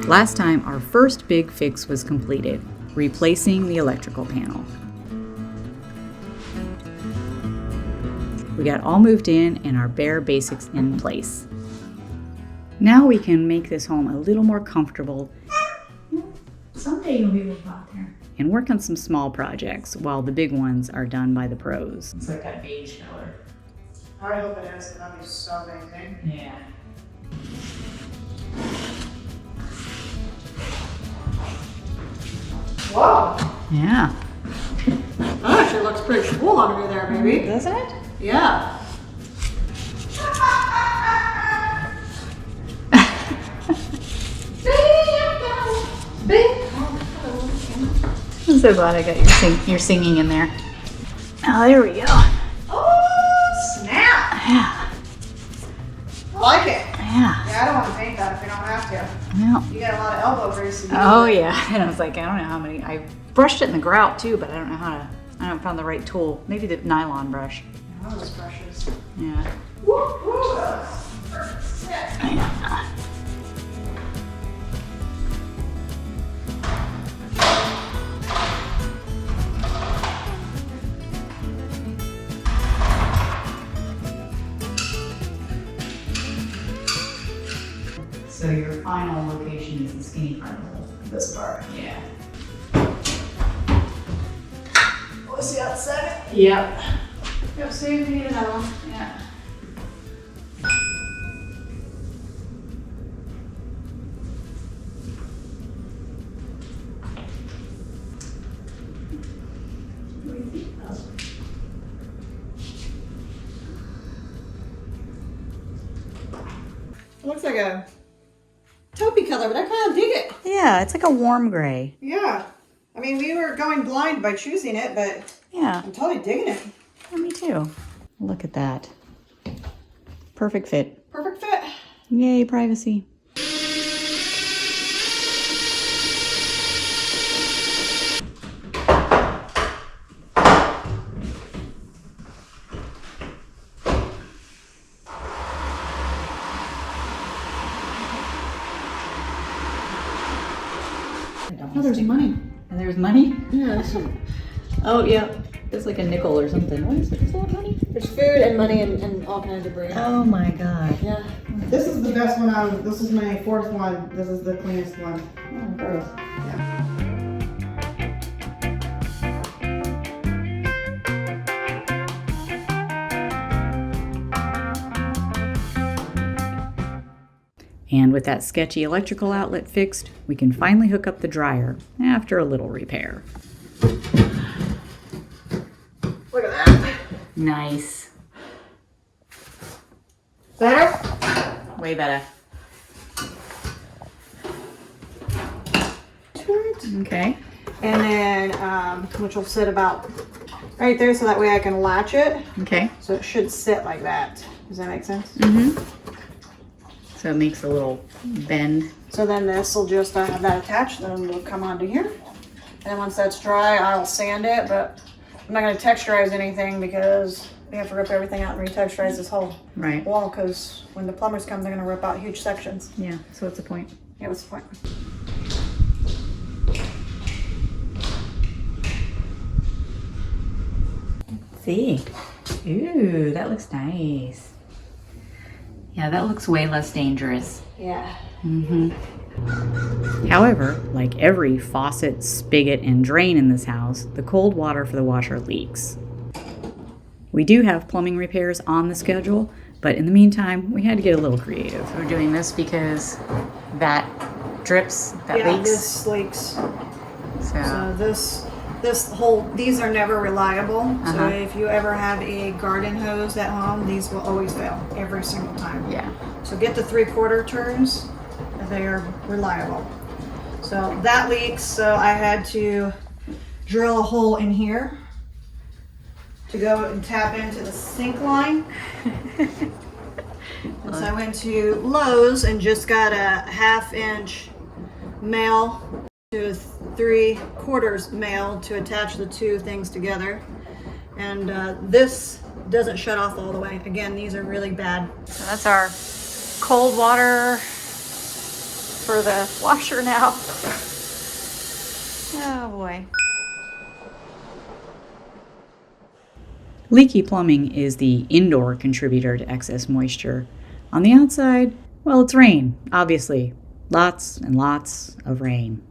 Last time, our first big fix was completed, replacing the electrical panel. We got all moved in and our bare basics in place. Now we can make this home a little more comfortable. Someday you'll be able to go out there. And work on some small projects while the big ones are done by the pros. It's like that beige color. I hope it is, that'd be so amazing. Yeah. Whoa, Yeah. that actually looks pretty cool under there, baby. Doesn't it? Yeah. I'm so glad I got your singing in there. Oh, there we go. Oh, snap. Yeah. I like it. Yeah. Yeah, I don't want to paint that if we don't have to. Yeah. You got a lot of elbow grease to do. Oh yeah. And I was like, I don't know how many. I brushed it in the grout too, but I don't know how to. I haven't found the right tool. Maybe the nylon brush. One of those brushes. Yeah. Woo, woo, that's sick. Yeah. So your final location is the skinny part of this part. Yeah. We'll see outside. Yep. Yep, see if we need another one. Yeah. It looks like a taupey color, but I kind of dig it. Yeah, it's like a warm gray. Yeah. I mean, we were going blind by choosing it, but Yeah. I'm totally digging it. Yeah, me too. Look at that. Perfect fit. Perfect fit. Yay, privacy. Oh, there's money. And there's money? Yeah, Oh, yeah. It's like a nickel or something. What is it? Is that money? there's food and money and all kinds of debris. Oh my god. Yeah. This is the best one out of, this is my fourth one. This is the cleanest one. Oh, gross. Yeah. And with that sketchy electrical outlet fixed, we can finally hook up the dryer after a little repair. Look at that. Nice. Better? Way better. Okay. And then, which will sit about right there so that way I can latch it. Okay. So it should sit like that. Does that make sense? Mm-hmm. So it makes a little bend. So then this will just have that attached, then it'll come onto here. And once that's dry, I'll sand it, but I'm not gonna texturize anything because we have to rip everything out and retexturize this whole Right. wall because when the plumbers come, they're gonna rip out huge sections. Yeah. So what's the point? Yeah, what's the point? See. Ooh, that looks nice. Yeah, that looks way less dangerous. Yeah. Mm-hmm. However, like every faucet, spigot, and drain in this house, the cold water for the washer leaks. We do have plumbing repairs on the schedule, but in the meantime, we had to get a little creative. We're doing this because that drips, that Yeah, leaks. this leaks. So, So these are never reliable. So Uh-huh. if you ever have a garden hose at home, these will always fail every single time. yeah. So get the 3/4 turns, they are reliable. So that leaks, so I had to drill a hole in here to go and tap into the sink line. And so I went to Lowe's and just got a 1/2-inch male to a 3/4 male to attach the two things together. And this doesn't shut off all the way. Again, these are really bad. So that's our cold water for the washer now. Oh boy. Leaky plumbing is the indoor contributor to excess moisture. On the outside, well, it's rain, obviously. Lots and lots of rain.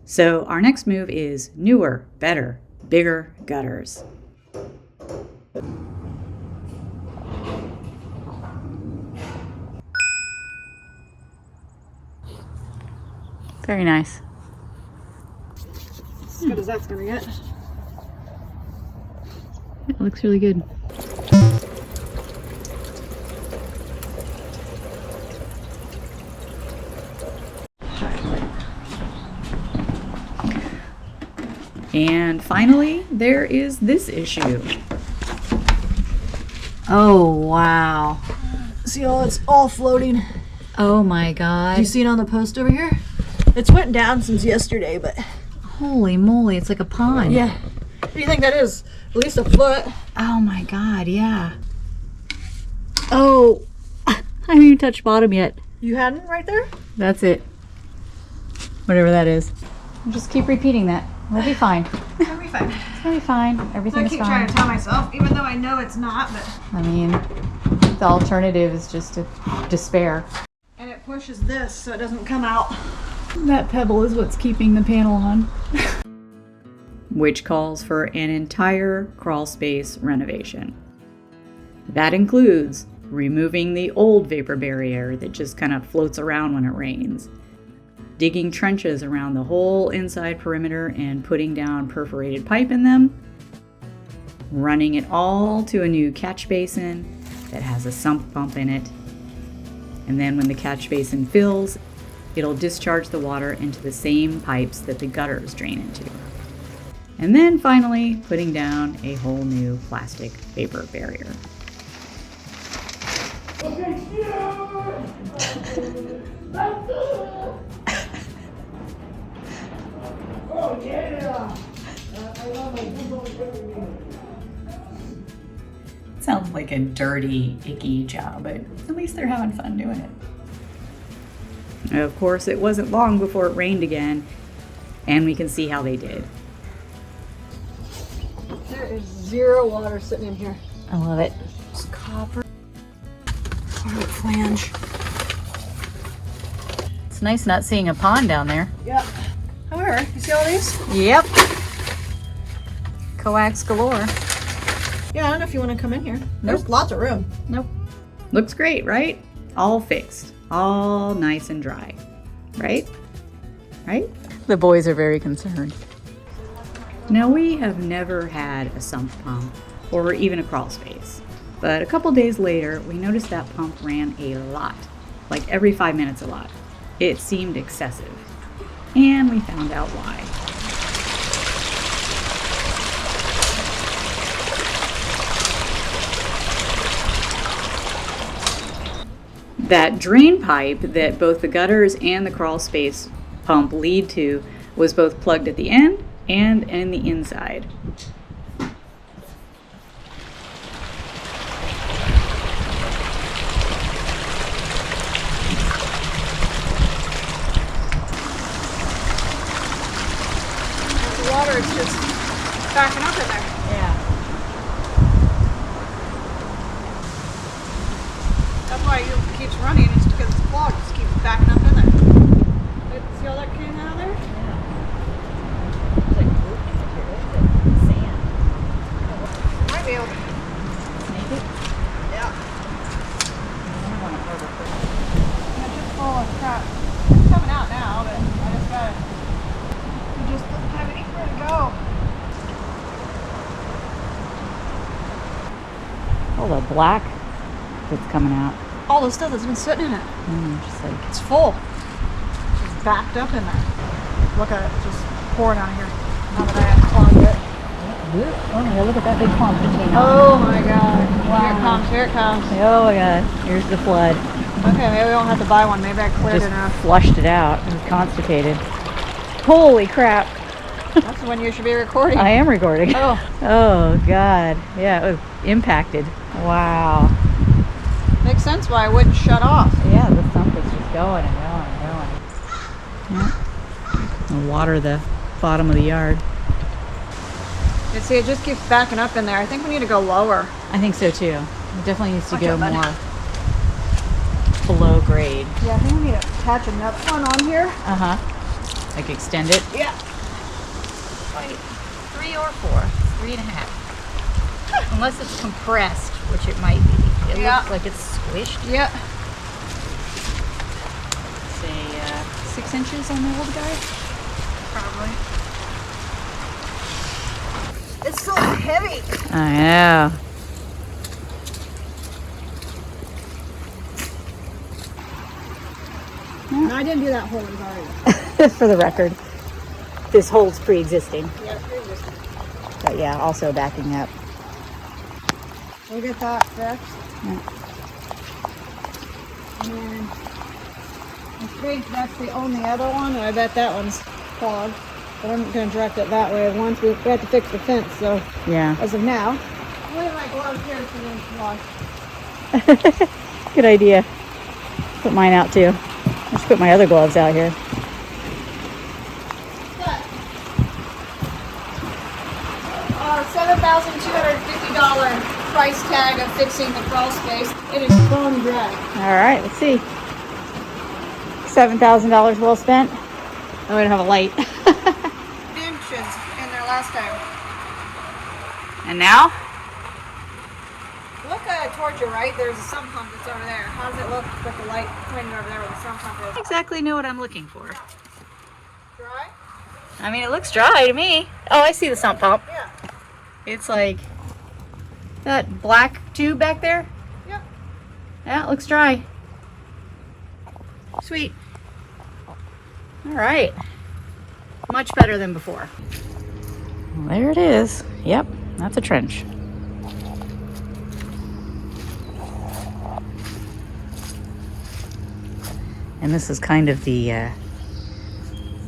So our next move is newer, better, bigger gutters. Very nice. As good as that's gonna get. It looks really good. And finally, there is this issue. Oh, wow. See, it's all floating. Oh my God. Do you see it on the post over here? It's went down since yesterday, but... Holy moly, it's like a pond. Yeah. What do you think that is? At least a foot. Oh my God, yeah. Oh, I haven't even touched bottom yet. You hadn't right there? That's it. Whatever that is. Just keep repeating that. We'll be fine. It'll be fine. It's gonna be fine. I Everything's keep fine. trying to tell myself, even though I know it's not, but... I mean, the alternative is just to despair. And it pushes this so it doesn't come out. That pebble is what's keeping the panel on. Which calls for an entire crawl space renovation. That includes removing the old vapor barrier that just kind of floats around when it rains, digging trenches around the whole inside perimeter and putting down perforated pipe in them, running it all to a new catch basin that has a sump pump in it, and then when the catch basin fills, it'll discharge the water into the same pipes that the gutters drain into. And then finally, putting down a whole new plastic vapor barrier. Sounds like a dirty, icky job, but at least they're having fun doing it. Of course, it wasn't long before it rained again, and we can see how they did. There is zero water sitting in here. I love it. It's copper. Hard flange. It's nice not seeing a pond down there. Yep. However, you see all these? Yep. Coax galore. Yeah, I don't know if you want to come in here. There's lots of room. Nope. Looks great, right? All fixed. All nice and dry. Right? Right? The boys are very concerned. Now, we have never had a sump pump or even a crawl space, but a couple days later, we noticed that pump ran a lot, like every 5 minutes a lot. It seemed excessive, and we found out why. That drain pipe that both the gutters and the crawl space pump lead to was both plugged at the end and in the inside. The water is just backing up in there. Yeah. That's why it keeps running. It's because it's clogged. It just keeps backing up in there. See all that came out of there? Might be able to. Snake it? Yeah. It's just full of crap. It's coming out now, but I just got it just doesn't have anywhere to go. All the black that's coming out. All the stuff that's been sitting in it. Just like, It's full. It's backed up in there. Look at it, just pouring out of here. Now that I have clogged it. oh yeah, look at that big pump that came out. Oh my god. Wow. Here it comes, here it comes. Oh my god, here's the flood. Okay, maybe we don't have to buy one. Maybe I cleared Just it enough. flushed it out. It was constipated. Holy crap. That's when you should be recording. I am recording. Oh. Oh god. Yeah, it was impacted. Wow. Makes sense why it wouldn't shut off. Yeah, the sump is just going and going and going. Yeah. I'll water the bottom of the yard. You see, it just keeps backing up in there. I think we need to go lower. I think so too. It definitely needs to Watch go out, bud. more below grade. Yeah, I think we need to attach another one on here. Uh-huh. Like extend it? Yeah. Like 3 or 4. 3.5. Unless it's compressed, which it might be. It looks like it's squished. Yeah. Say 6 inches on the old guy? Probably. It's so heavy. I know. No, I didn't do that hole in already. For the record, this hole's pre-existing. Yeah, pre-existing. But yeah, also backing up. We'll get that fixed. Yeah. And then I think that's the only other one. I bet that one's clogged. But I'm going to direct it that way. Once we have to fix the fence, so Yeah. as of now, I'm leaving my gloves here for them to wash. Good idea. Put mine out too. I should put my other gloves out here. $7,250 price tag of fixing the crawl space. It is bone dry. All right, let's see. $7,000 well spent. Oh, we don't have a light. Inches in there last time. And now? Look towards your right. There's a sump pump that's over there. How does it look with the light pointing over there where the sump pump is? Exactly know what I'm looking for. Dry? I mean, it looks dry to me. Oh, I see the sump pump. Yeah. It's like that black tube back there. Yep. Yeah, it looks dry. Sweet. All right. Much better than before. Well, there it is. Yep, that's a trench. And this is kind of the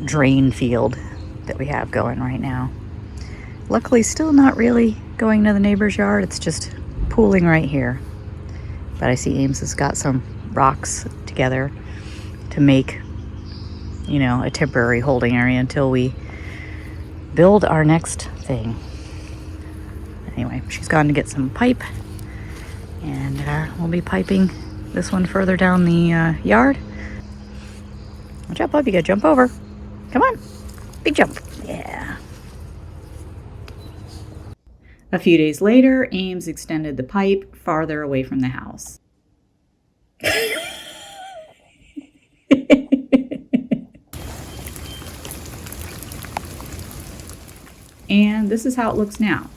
drain field that we have going right now. Luckily, still not really going to the neighbor's yard. It's just pooling right here. But I see Ames has got some rocks together to make, you know, a temporary holding area until we build our next thing. Anyway, she's gone to get some pipe, and we'll be piping this one further down the yard. Watch out, bub, you gotta jump over. Come on, big jump. Yeah. A few days later, Ames extended the pipe farther away from the house. And this is how it looks now.